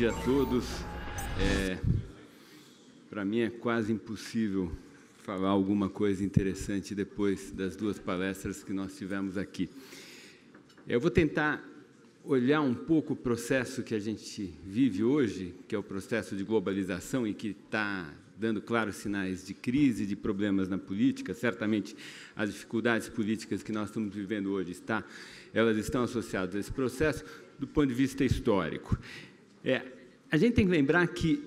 dia a todos. Para mim é quase impossível falar alguma coisa interessante depois das duas palestras que nós tivemos aqui. Eu vou tentar olhar um pouco o processo que a gente vive hoje, que é o processo de globalização e que está dando claros sinais de crise, de problemas na política. Certamente, as dificuldades políticas que nós estamos vivendo hoje, elas estão associadas a esse processo do ponto de vista histórico. A gente tem que lembrar que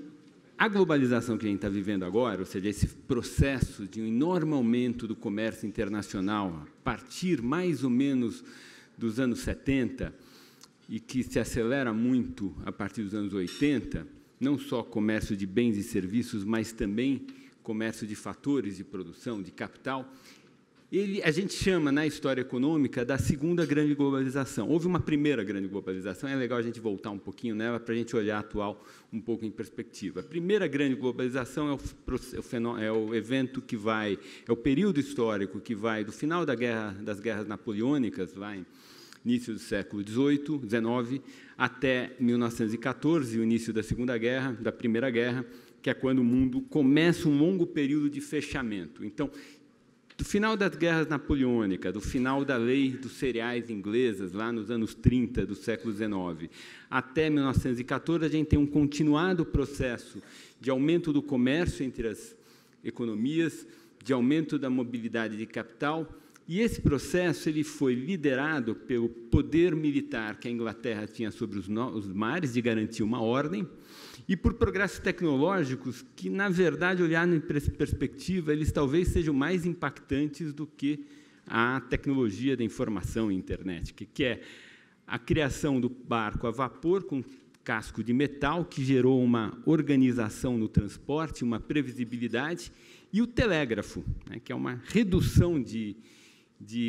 a globalização que a gente está vivendo agora, ou seja, esse processo de um enorme aumento do comércio internacional, a partir mais ou menos dos anos 70, e que se acelera muito a partir dos anos 80, não só comércio de bens e serviços, mas também comércio de fatores de produção, de capital, a gente chama, na história econômica, da segunda grande globalização. Houve uma primeira grande globalização, é legal a gente voltar um pouquinho nela para a gente olhar a atual um pouco em perspectiva. A primeira grande globalização é o evento que vai, é o período histórico que vai do final das guerras napoleônicas, lá em início do século XVIII, XIX, até 1914, o início da Segunda Guerra, da Primeira Guerra, que é quando o mundo começa um longo período de fechamento. Então, do final das guerras napoleônicas, do final da lei dos cereais inglesas, lá nos anos 30 do século XIX, até 1914, a gente tem um continuado processo de aumento do comércio entre as economias, de aumento da mobilidade de capital, e esse processo ele foi liderado pelo poder militar que a Inglaterra tinha sobre os mares, de garantir uma ordem, e por progressos tecnológicos que, na verdade, olhando em perspectiva, eles talvez sejam mais impactantes do que a tecnologia da informação e internet, que é a criação do barco a vapor com casco de metal, que gerou uma organização no transporte, uma previsibilidade, e o telégrafo, que é uma redução de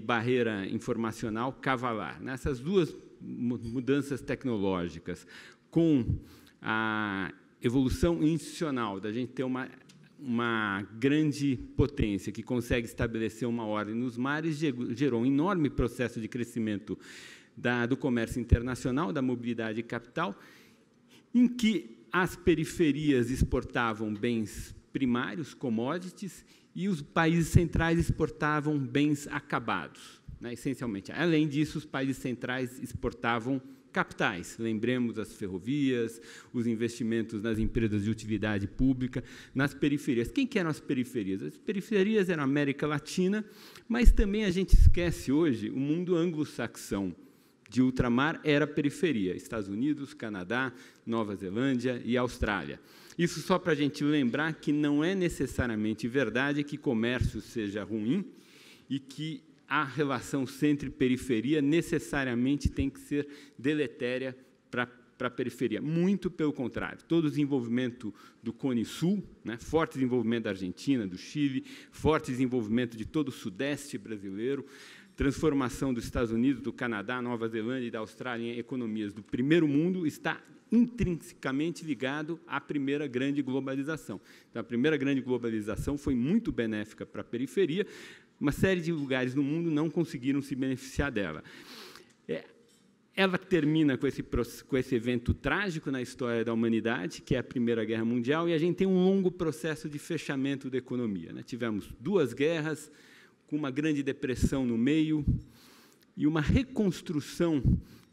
barreira informacional cavalar. Nessas duas mudanças tecnológicas, com a evolução institucional, da gente ter uma grande potência que consegue estabelecer uma ordem nos mares, gerou um enorme processo de crescimento do comércio internacional, da mobilidade de capital, em que as periferias exportavam bens primários, commodities, e os países centrais exportavam bens acabados, essencialmente. Além disso, os países centrais exportavam capitais. Lembremos as ferrovias, os investimentos nas empresas de utilidade pública, nas periferias. Quem que eram as periferias? As periferias eram a América Latina, mas também a gente esquece hoje o mundo anglo-saxão de ultramar era periferia, Estados Unidos, Canadá, Nova Zelândia e Austrália. Isso só para a gente lembrar que não é necessariamente verdade que comércio seja ruim e que a relação centro e periferia necessariamente tem que ser deletéria para a periferia. Muito pelo contrário. Todo o desenvolvimento do Cone Sul, forte desenvolvimento da Argentina, do Chile, forte desenvolvimento de todo o sudeste brasileiro, transformação dos Estados Unidos, do Canadá, Nova Zelândia e da Austrália em economias do primeiro mundo está intrinsecamente ligado à primeira grande globalização. Então, a primeira grande globalização foi muito benéfica para a periferia. Uma série de lugares no mundo não conseguiram se beneficiar dela. Ela termina com esse evento trágico na história da humanidade, que é a Primeira Guerra Mundial, e a gente tem um longo processo de fechamento da economia. Tivemos duas guerras, com uma grande depressão no meio, e uma reconstrução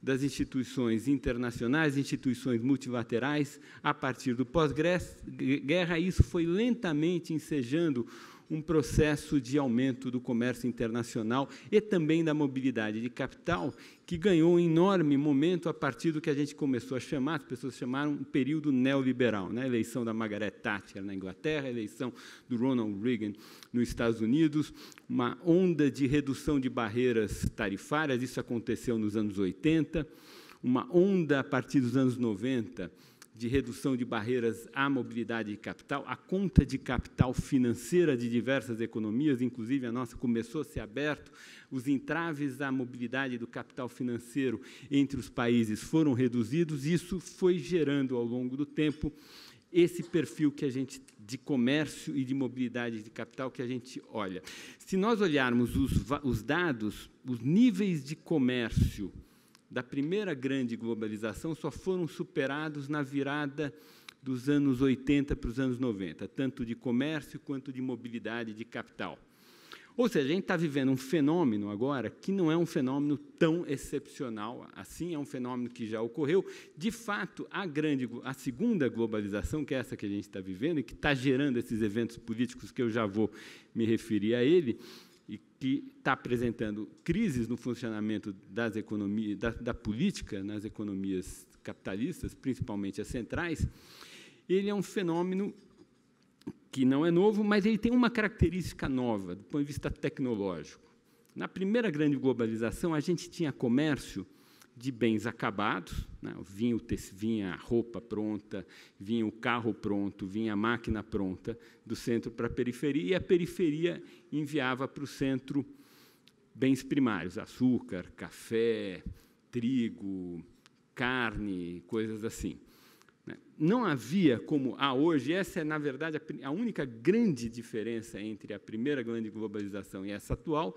das instituições internacionais, instituições multilaterais, a partir do pós-guerra. Isso foi lentamente ensejando um processo de aumento do comércio internacional e também da mobilidade de capital, que ganhou um enorme momento a partir do que a gente começou a chamar, as pessoas chamaram um período neoliberal, a eleição da Margaret Thatcher na Inglaterra, a eleição do Ronald Reagan nos Estados Unidos, uma onda de redução de barreiras tarifárias, isso aconteceu nos anos 80, uma onda a partir dos anos 90, de redução de barreiras à mobilidade de capital, a conta de capital financeira de diversas economias, inclusive a nossa, começou a ser aberto, os entraves à mobilidade do capital financeiro entre os países foram reduzidos, e isso foi gerando, ao longo do tempo, esse perfil que a gente, de comércio e de mobilidade de capital que a gente olha. Se nós olharmos os dados, os níveis de comércio da primeira grande globalização só foram superados na virada dos anos 80 para os anos 90, tanto de comércio quanto de mobilidade de capital. Ou seja, a gente está vivendo um fenômeno agora que não é um fenômeno tão excepcional assim, é um fenômeno que já ocorreu. De fato, a segunda globalização, que é essa que a gente está vivendo, e que está gerando esses eventos políticos que eu já vou me referir a ele, e que está apresentando crises no funcionamento das economias, da política nas economias capitalistas, principalmente as centrais, ele é um fenômeno que não é novo, mas ele tem uma característica nova, do ponto de vista tecnológico. Na primeira grande globalização, a gente tinha comércio de bens acabados, né? Vinha a roupa pronta, vinha o carro pronto, vinha a máquina pronta, do centro para a periferia, e a periferia enviava para o centro bens primários, açúcar, café, trigo, carne, coisas assim. Não havia como há hoje, essa é, na verdade, a única grande diferença entre a primeira grande globalização e essa atual,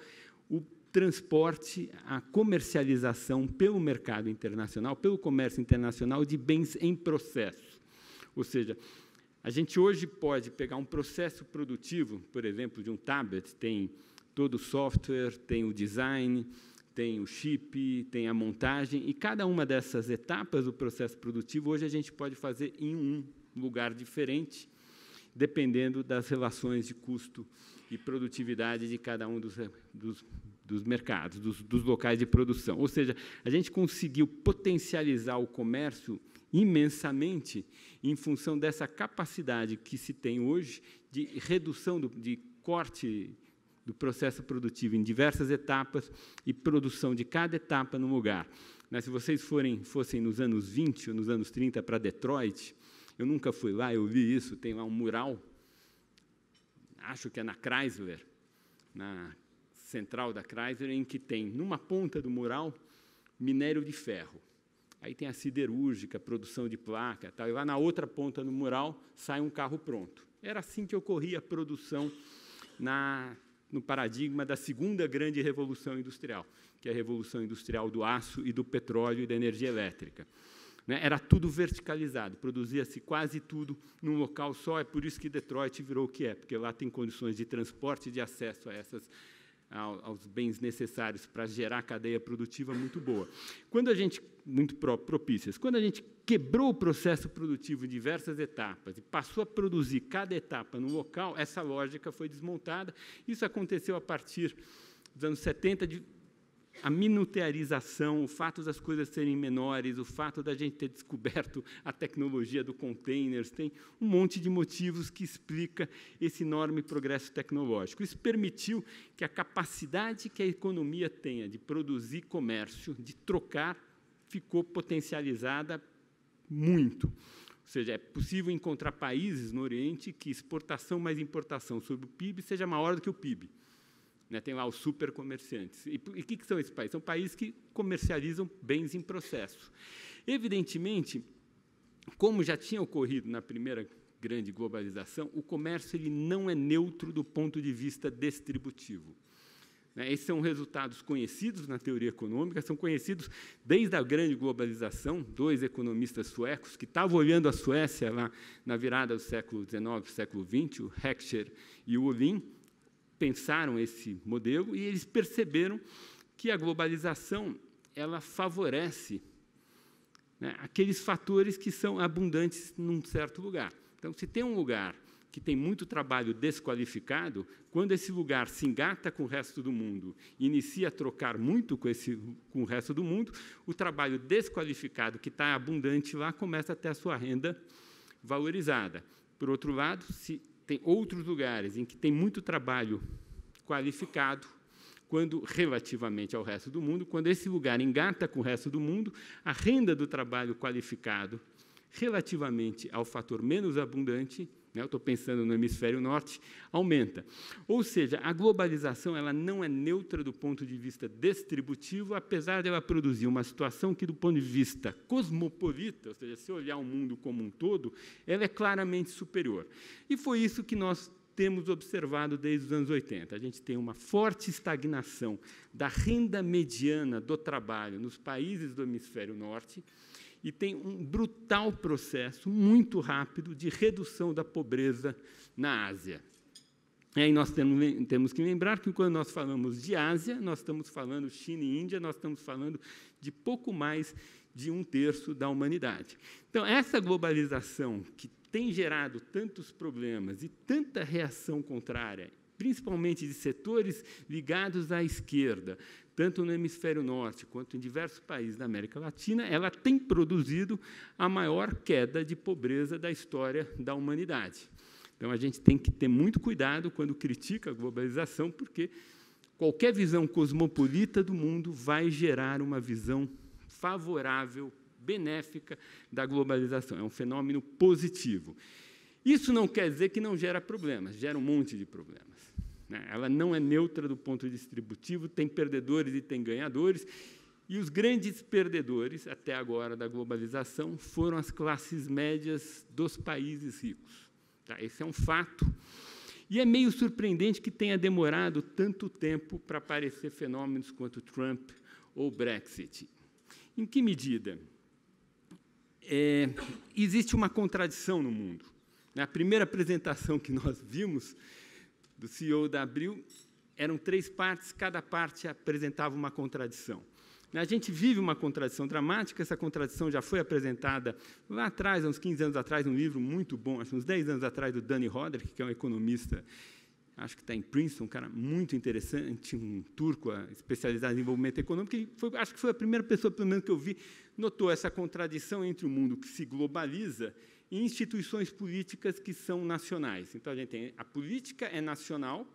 o transporte, a comercialização pelo mercado internacional, pelo comércio internacional de bens em processo. Ou seja, a gente hoje pode pegar um processo produtivo, por exemplo, de um tablet, tem todo o software, tem o design, tem o chip, tem a montagem, e cada uma dessas etapas do processo produtivo, hoje a gente pode fazer em um lugar diferente, dependendo das relações de custo e produtividade de cada um dos mercados, dos locais de produção. Ou seja, a gente conseguiu potencializar o comércio imensamente em função dessa capacidade que se tem hoje de redução, de corte do processo produtivo em diversas etapas e produção de cada etapa num lugar. Mas, se vocês fossem nos anos 20 ou nos anos 30 para Detroit, eu nunca fui lá, eu vi isso, tem lá um mural, acho que é na Chrysler, na central da Chrysler, em que tem, numa ponta do mural, minério de ferro. Aí tem a siderúrgica, produção de placa, tal, e lá na outra ponta do mural sai um carro pronto. Era assim que ocorria a produção no paradigma da segunda grande revolução industrial, que é a revolução industrial do aço e do petróleo e da energia elétrica. Era tudo verticalizado, produzia-se quase tudo num local só, é por isso que Detroit virou o que é, porque lá tem condições de transporte e de acesso aos bens necessários para gerar a cadeia produtiva muito boa. Muito propícias. Quando a gente quebrou o processo produtivo em diversas etapas e passou a produzir cada etapa no local, essa lógica foi desmontada. Isso aconteceu a partir dos anos 70, a minutearização, o fato das coisas serem menores, o fato da gente ter descoberto a tecnologia do containers, tem um monte de motivos que explica esse enorme progresso tecnológico. Isso permitiu que a capacidade que a economia tenha de produzir comércio, de trocar, ficou potencializada muito. Ou seja, é possível encontrar países no Oriente que exportação mais importação sobre o PIB seja maior do que o PIB. Tem lá os supercomerciantes. E o que são esses países? São países que comercializam bens em processo. Evidentemente, como já tinha ocorrido na primeira grande globalização, o comércio ele não é neutro do ponto de vista distributivo. Esses são resultados conhecidos na teoria econômica, são conhecidos desde a grande globalização, dois economistas suecos que estavam olhando a Suécia lá na virada do século XIX, século XX, o Heckscher e o Ohlin, pensaram esse modelo e eles perceberam que a globalização ela favorece aqueles fatores que são abundantes num certo lugar. Então, se tem um lugar que tem muito trabalho desqualificado, quando esse lugar se engata com o resto do mundo e inicia a trocar muito com o resto do mundo, o trabalho desqualificado que está abundante lá começa a ter a sua renda valorizada. Por outro lado, se tem outros lugares em que tem muito trabalho qualificado, quando, relativamente ao resto do mundo, quando esse lugar engata com o resto do mundo, a renda do trabalho qualificado, relativamente ao fator menos abundante, eu estou pensando no hemisfério norte, aumenta. Ou seja, a globalização ela não é neutra do ponto de vista distributivo, apesar de ela produzir uma situação que, do ponto de vista cosmopolita, ou seja, se olhar o mundo como um todo, ela é claramente superior. E foi isso que nós temos observado desde os anos 80. A gente tem uma forte estagnação da renda mediana do trabalho nos países do hemisfério norte e tem um brutal processo muito rápido de redução da pobreza na Ásia. E aí nós temos que lembrar que, quando nós falamos de Ásia, nós estamos falando China e Índia, nós estamos falando de pouco mais de 1/3 da humanidade. Então, essa globalização que tem gerado tantos problemas e tanta reação contrária, principalmente de setores ligados à esquerda, tanto no hemisfério norte quanto em diversos países da América Latina, ela tem produzido a maior queda de pobreza da história da humanidade. Então, a gente tem que ter muito cuidado quando critica a globalização, porque qualquer visão cosmopolita do mundo vai gerar uma visão favorável, benéfica da globalização. É um fenômeno positivo. Isso não quer dizer que não gera problemas, gera um monte de problemas. Ela não é neutra do ponto distributivo, tem perdedores e tem ganhadores, e os grandes perdedores, até agora, da globalização, foram as classes médias dos países ricos. Esse é um fato. E é meio surpreendente que tenha demorado tanto tempo para aparecer fenômenos quanto Trump ou Brexit. Em que medida? Existe uma contradição no mundo. Na primeira apresentação que nós vimos do CEO da Abril, eram 3 partes, cada parte apresentava uma contradição. A gente vive uma contradição dramática, essa contradição já foi apresentada lá atrás, uns 15 anos atrás, num livro muito bom, acho uns 10 anos atrás, do Danny Roderick, que é um economista, acho que está em Princeton, um cara muito interessante, um turco especializado em desenvolvimento econômico, que acho que foi a primeira pessoa, pelo menos que eu vi, notou essa contradição entre o mundo que se globaliza e instituições políticas que são nacionais. Então, a gente tem a política é nacional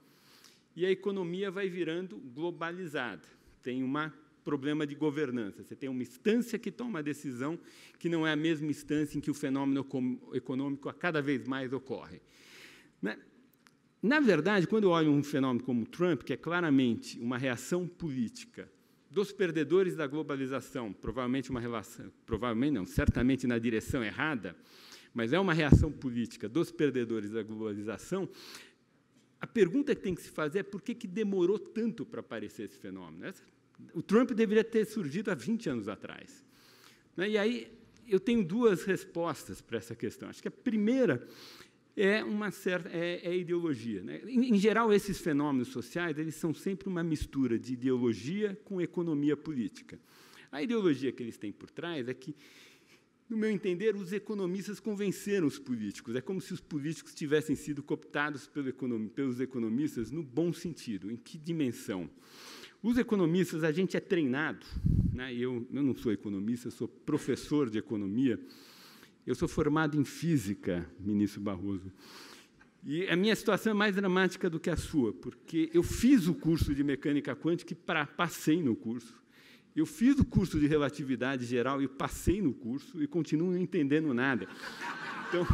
e a economia vai virando globalizada. Tem um problema de governança. Você tem uma instância que toma a decisão que não é a mesma instância em que o fenômeno econômico cada vez mais ocorre. Na verdade, quando eu olho um fenômeno como o Trump, que é claramente uma reação política dos perdedores da globalização, provavelmente uma relação, provavelmente não, certamente na direção errada, mas é uma reação política dos perdedores da globalização, a pergunta que tem que se fazer é por que demorou tanto para aparecer esse fenômeno. O Trump deveria ter surgido há 20 anos atrás. E aí eu tenho 2 respostas para essa questão. Acho que a primeira é uma certa ideologia. Em geral, esses fenômenos sociais eles são sempre uma mistura de ideologia com economia política. A ideologia que eles têm por trás é que, no meu entender, os economistas convenceram os políticos. É como se os políticos tivessem sido cooptados pelos economistas no bom sentido. Em que dimensão? Os economistas, a gente é treinado, eu não sou economista, sou professor de economia, eu sou formado em física, ministro Barroso, e a minha situação é mais dramática do que a sua, porque eu fiz o curso de mecânica quântica e passei no curso, eu fiz o curso de relatividade geral e passei no curso e continuo não entendendo nada. Então,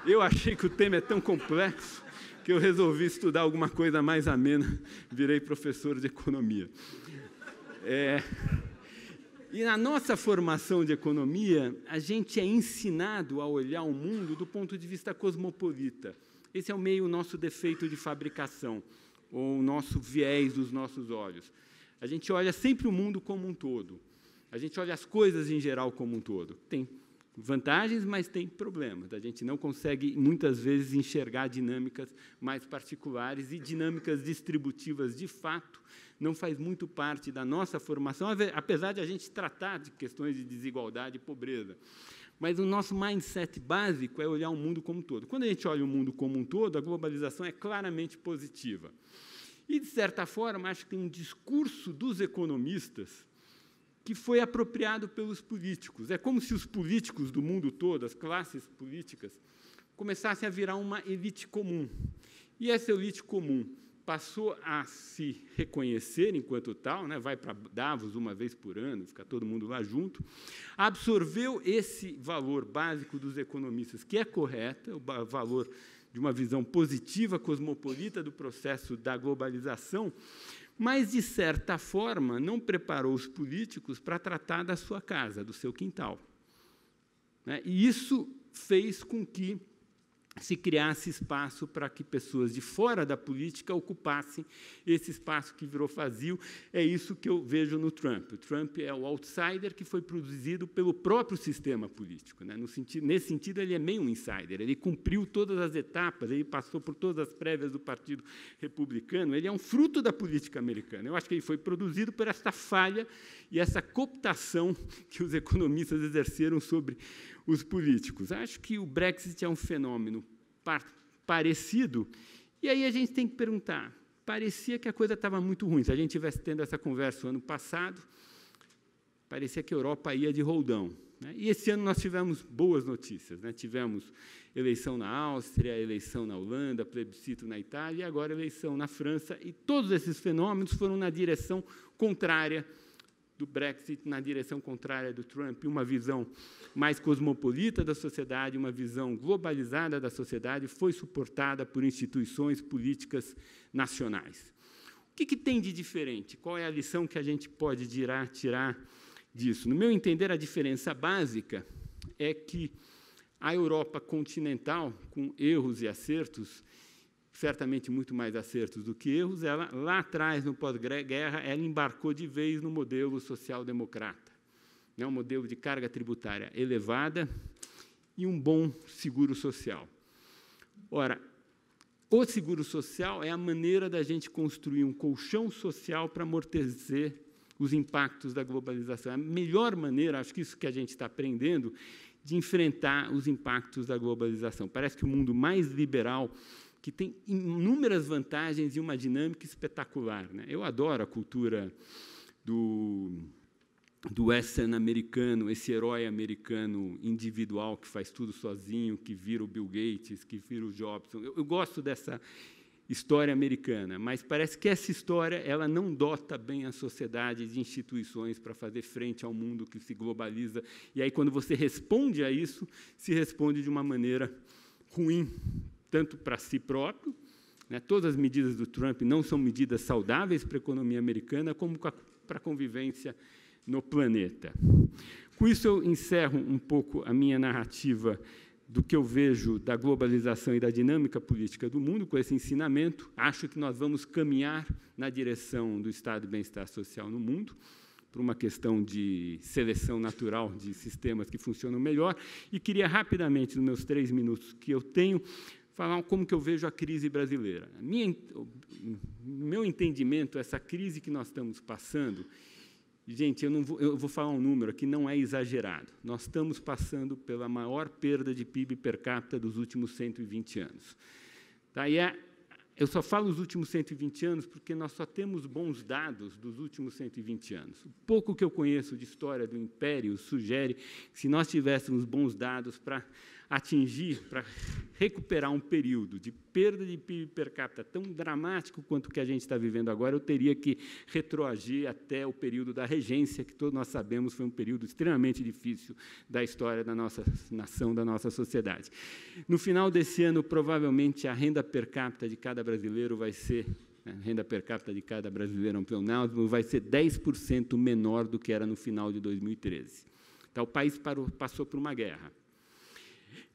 eu achei que o tema é tão complexo que eu resolvi estudar alguma coisa mais amena, virei professor de economia. E na nossa formação de economia, a gente é ensinado a olhar o mundo do ponto de vista cosmopolita. Esse é o nosso defeito de fabricação, ou o nosso viés dos nossos olhos. A gente olha sempre o mundo como um todo. A gente olha as coisas em geral como um todo. Tem vantagens, mas tem problemas. A gente não consegue, muitas vezes, enxergar dinâmicas mais particulares e dinâmicas distributivas, de fato, não faz muito parte da nossa formação, apesar de a gente tratar de questões de desigualdade e pobreza. Mas o nosso mindset básico é olhar o mundo como um todo. Quando a gente olha o mundo como um todo, a globalização é claramente positiva. E, de certa forma, acho que tem um discurso dos economistas que foi apropriado pelos políticos. É como se os políticos do mundo todo, as classes políticas, começassem a virar uma elite comum. E essa elite comum passou a se reconhecer enquanto tal, vai para Davos uma vez por ano, fica todo mundo lá junto, absorveu esse valor básico dos economistas, que é correto, o valor de uma visão positiva, cosmopolita do processo da globalização, mas, de certa forma, não preparou os políticos para tratar da sua casa, do seu quintal. E isso fez com que se criasse espaço para que pessoas de fora da política ocupassem esse espaço que virou vazio. É isso que eu vejo no Trump. O Trump é o outsider que foi produzido pelo próprio sistema político, né? Nesse sentido, ele é meio um insider. Ele cumpriu todas as etapas, ele passou por todas as prévias do Partido Republicano. Ele é um fruto da política americana. Eu acho que ele foi produzido por essa falha e essa cooptação que os economistas exerceram sobre os políticos. Acho que o Brexit é um fenômeno parecido, e aí a gente tem que perguntar, parecia que a coisa estava muito ruim. Se a gente tivesse tendo essa conversa o ano passado, parecia que a Europa ia de roldão, né? E esse ano nós tivemos boas notícias, né? Tivemos eleição na Áustria, eleição na Holanda, plebiscito na Itália, e agora eleição na França, e todos esses fenômenos foram na direção contrária do Brexit, na direção contrária do Trump. Uma visão mais cosmopolita da sociedade, uma visão globalizada da sociedade, foi suportada por instituições políticas nacionais. O que tem de diferente? Qual é a lição que a gente pode tirar disso? No meu entender, a diferença básica é que a Europa continental, com erros e acertos, certamente muito mais acertos do que erros, ela, lá atrás, no pós-guerra, ela embarcou de vez no modelo social-democrata, né? Um modelo de carga tributária elevada e um bom seguro social. Ora, o seguro social é a maneira da gente construir um colchão social para amortecer os impactos da globalização. É a melhor maneira, acho que isso que a gente está aprendendo, de enfrentar os impactos da globalização. Parece que o mundo mais liberal, que tem inúmeras vantagens e uma dinâmica espetacular, né? Eu adoro a cultura do western americano, esse herói americano individual que faz tudo sozinho, que vira o Bill Gates, que vira o Jobson. Eu gosto dessa história americana, mas parece que essa história ela não dota bem a sociedade de instituições para fazer frente ao mundo que se globaliza. E aí, quando você responde a isso, se responde de uma maneira ruim, tanto para si próprio, né? Todas as medidas do Trump não são medidas saudáveis para a economia americana, como para a convivência no planeta. Com isso, eu encerro um pouco a minha narrativa do que eu vejo da globalização e da dinâmica política do mundo, com esse ensinamento. Acho que nós vamos caminhar na direção do estado de bem-estar social no mundo, por uma questão de seleção natural de sistemas que funcionam melhor, e queria rapidamente, nos meus 3 minutos que eu tenho, falar como que eu vejo a crise brasileira. No meu entendimento, essa crise que nós estamos passando, gente, eu vou falar um número aqui, não é exagerado. Nós estamos passando pela maior perda de PIB per capita dos últimos 120 anos. Tá? Eu só falo os últimos 120 anos porque nós só temos bons dados dos últimos 120 anos. O pouco que eu conheço de história do Império sugere que, se nós tivéssemos bons dados para recuperar um período de perda de PIB per capita tão dramático quanto o que a gente está vivendo agora, eu teria que retroagir até o período da regência, que todos nós sabemos foi um período extremamente difícil da história da nossa nação, da nossa sociedade. No final desse ano, provavelmente, a renda per capita de cada brasileiro vai ser, a renda per capita de cada brasileiro, um pleonasmo, vai ser 10% menor do que era no final de 2013. Então, o país passou por uma guerra.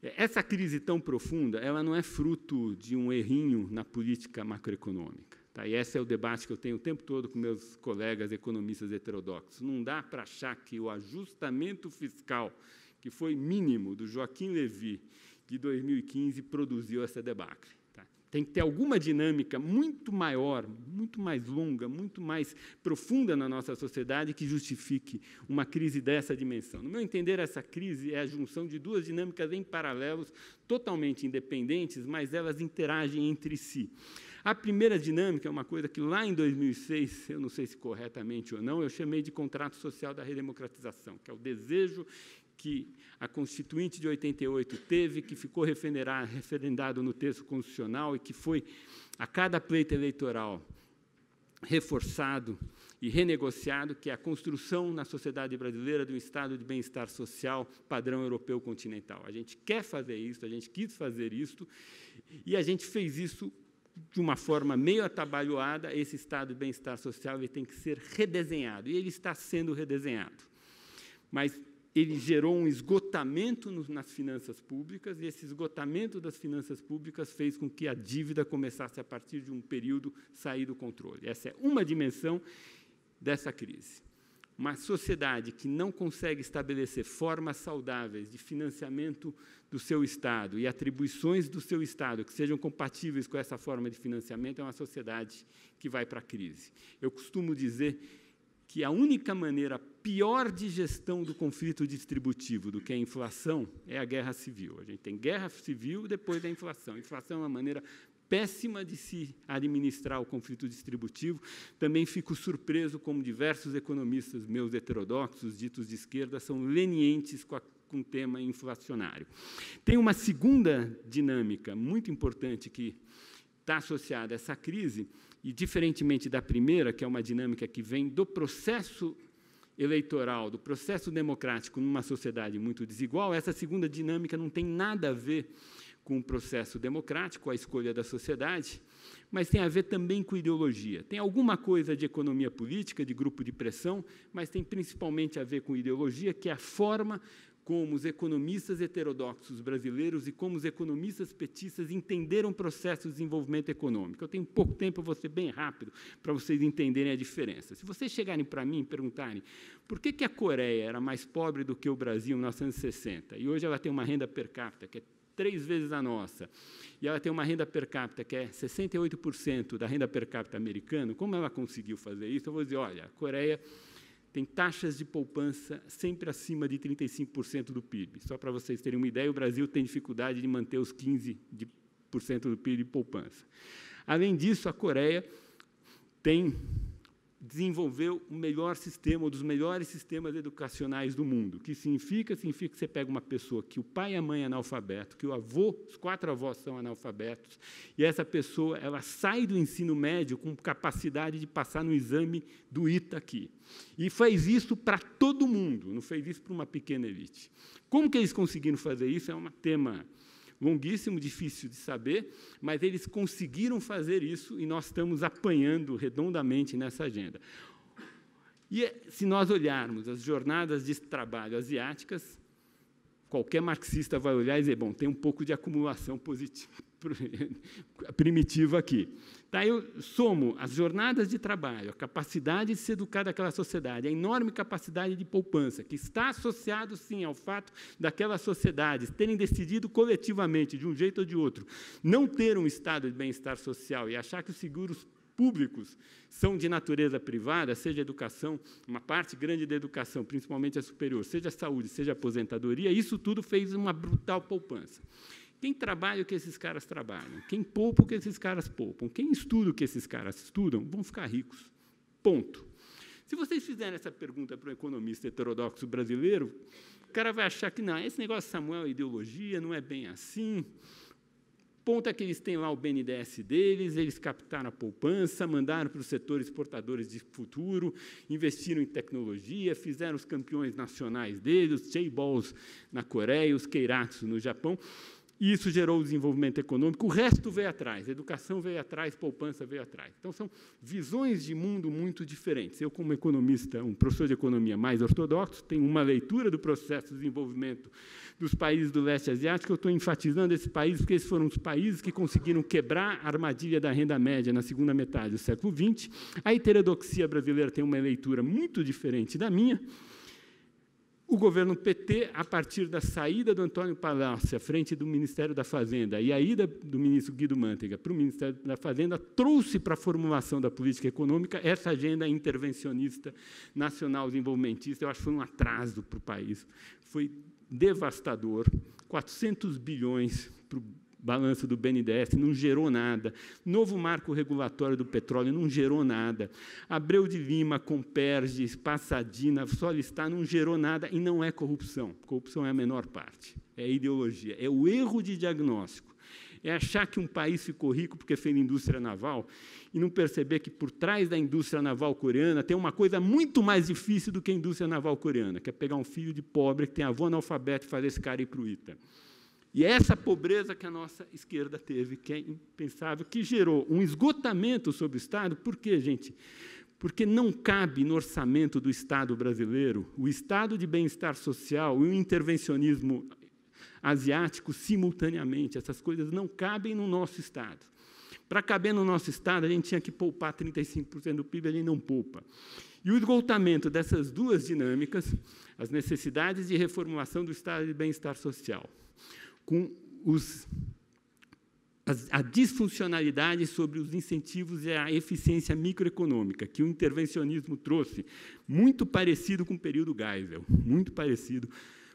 Essa crise tão profunda, ela não é fruto de um errinho na política macroeconômica. Tá? E esse é o debate que eu tenho o tempo todo com meus colegas economistas heterodoxos. Não dá para achar que o ajustamento fiscal, que foi mínimo, do Joaquim Levy, de 2015, produziu essa debacle. Tá? Tem que ter alguma dinâmica muito maior, muito mais longa, muito mais profunda na nossa sociedade que justifique uma crise dessa dimensão. No meu entender, essa crise é a junção de duas dinâmicas em paralelos, totalmente independentes, mas elas interagem entre si. A primeira dinâmica é uma coisa que, lá em 2006, eu não sei se corretamente ou não, eu chamei de contrato social da redemocratização, que é o desejo que a Constituinte de 88 teve, que ficou referendado no texto constitucional e que foi, a cada pleito eleitoral, reforçado e renegociado, que é a construção na sociedade brasileira de um estado de bem-estar social padrão europeu continental. A gente quer fazer isso, a gente quis fazer isso, e a gente fez isso de uma forma meio atabalhoada. Esse estado de bem-estar social ele tem que ser redesenhado, e ele está sendo redesenhado. Mas ele gerou um esgotamento nas finanças públicas, e esse esgotamento das finanças públicas fez com que a dívida começasse, a partir de um período, sair do controle. Essa é uma dimensão dessa crise. Uma sociedade que não consegue estabelecer formas saudáveis de financiamento do seu Estado e atribuições do seu Estado que sejam compatíveis com essa forma de financiamento é uma sociedade que vai para a crise. Eu costumo dizer que a única maneira pior de gestão do conflito distributivo do que a inflação é a guerra civil. A gente tem guerra civil depois da inflação. A inflação é uma maneira péssima de se administrar o conflito distributivo. Também fico surpreso como diversos economistas meus heterodoxos, ditos de esquerda, são lenientes com o tema inflacionário. Tem uma segunda dinâmica muito importante que está associada a essa crise, e, diferentemente da primeira, que é uma dinâmica que vem do processo eleitoral, do processo democrático numa sociedade muito desigual, essa segunda dinâmica não tem nada a ver com o processo democrático, a escolha da sociedade, mas tem a ver também com ideologia. Tem alguma coisa de economia política, de grupo de pressão, mas tem principalmente a ver com ideologia, que é a forma como os economistas heterodoxos brasileiros e como os economistas petistas entenderam o processo de desenvolvimento econômico. Eu tenho pouco tempo, eu vou ser bem rápido para vocês entenderem a diferença. Se vocês chegarem para mim e perguntarem por que a Coreia era mais pobre do que o Brasil em 1960, e hoje ela tem uma renda per capita que é 3 vezes a nossa, e ela tem uma renda per capita que é 68% da renda per capita americana, como ela conseguiu fazer isso? Eu vou dizer, olha, a Coreia tem taxas de poupança sempre acima de 35% do PIB. Só para vocês terem uma ideia, o Brasil tem dificuldade de manter os 15% do PIB de poupança. Além disso, a Coreia desenvolveu o melhor sistema, um dos melhores sistemas educacionais do mundo. O que significa? Significa que você pega uma pessoa que o pai e a mãe é analfabeto, que o avô, os 4 avós são analfabetos, e essa pessoa ela sai do ensino médio com capacidade de passar no exame do ITA aqui. E faz isso para todo mundo, não fez isso para uma pequena elite. Como que eles conseguiram fazer isso? É um tema longuíssimo, difícil de saber, mas eles conseguiram fazer isso e nós estamos apanhando redondamente nessa agenda. E se nós olharmos as jornadas de trabalho asiáticas, qualquer marxista vai olhar e dizer, bom, tem um pouco de acumulação positiva, primitiva aqui. Tá, eu somo as jornadas de trabalho, a capacidade de se educar daquela sociedade, a enorme capacidade de poupança, que está associado, sim, ao fato daquelas sociedades terem decidido coletivamente, de um jeito ou de outro, não ter um estado de bem-estar social e achar que os seguros públicos são de natureza privada, seja a educação, uma parte grande da educação, principalmente a superior, seja a saúde, seja a aposentadoria, isso tudo fez uma brutal poupança. Quem trabalha o que esses caras trabalham, quem poupa o que esses caras poupam, quem estuda o que esses caras estudam, vão ficar ricos. Ponto. Se vocês fizerem essa pergunta para um economista heterodoxo brasileiro, o cara vai achar que, não, esse negócio, Samuel, é ideologia, não é bem assim. Ponto é que eles têm lá o BNDES deles, eles captaram a poupança, mandaram para os setores exportadores de futuro, investiram em tecnologia, fizeram os campeões nacionais deles, os chaebols na Coreia, os keiratsu no Japão, e isso gerou o desenvolvimento econômico. O resto veio atrás, a educação veio atrás, poupança veio atrás. Então, são visões de mundo muito diferentes. Eu, como economista, um professor de economia mais ortodoxo, tenho uma leitura do processo de desenvolvimento dos países do leste asiático. Eu estou enfatizando esses países porque esses foram os países que conseguiram quebrar a armadilha da renda média na segunda metade do século XX. A heterodoxia brasileira tem uma leitura muito diferente da minha. O governo PT, a partir da saída do Antônio Palocci à frente do Ministério da Fazenda e a ida do ministro Guido Mantega para o Ministério da Fazenda, trouxe para a formulação da política econômica essa agenda intervencionista, nacional, desenvolvimentista. Eu acho que foi um atraso para o país. Foi devastador. 400 bilhões para o balanço do BNDES, não gerou nada. Novo marco regulatório do petróleo, não gerou nada. Abreu de Lima, Comperge, Passadina, Solistar, não gerou nada e não é corrupção. Corrupção é a menor parte. É ideologia, é o erro de diagnóstico. É achar que um país ficou rico porque fez indústria naval e não perceber que, por trás da indústria naval coreana, tem uma coisa muito mais difícil do que a indústria naval coreana, que é pegar um filho de pobre que tem avô analfabeto e fazer esse cara ir para o ITA. E é essa pobreza que a nossa esquerda teve, que é impensável, que gerou um esgotamento sobre o Estado. Por quê, gente? porque não cabe no orçamento do Estado brasileiro o estado de bem-estar social e o intervencionismo asiático simultaneamente. Essas coisas não cabem no nosso Estado. Para caber no nosso Estado, a gente tinha que poupar 35% do PIB, ele não poupa. E o esgotamento dessas duas dinâmicas, as necessidades de reformulação do estado de bem-estar social, com a disfuncionalidade sobre os incentivos e a eficiência microeconômica que o intervencionismo trouxe, muito parecido com o período Geisel, muito parecido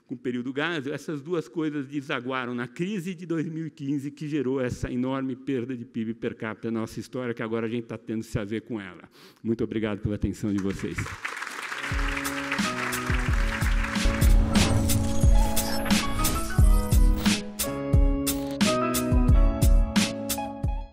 com o período Geisel, essas duas coisas desaguaram na crise de 2015, que gerou essa enorme perda de PIB per capita na nossa história, que agora a gente está tendo que se haver com ela. Muito obrigado pela atenção de vocês.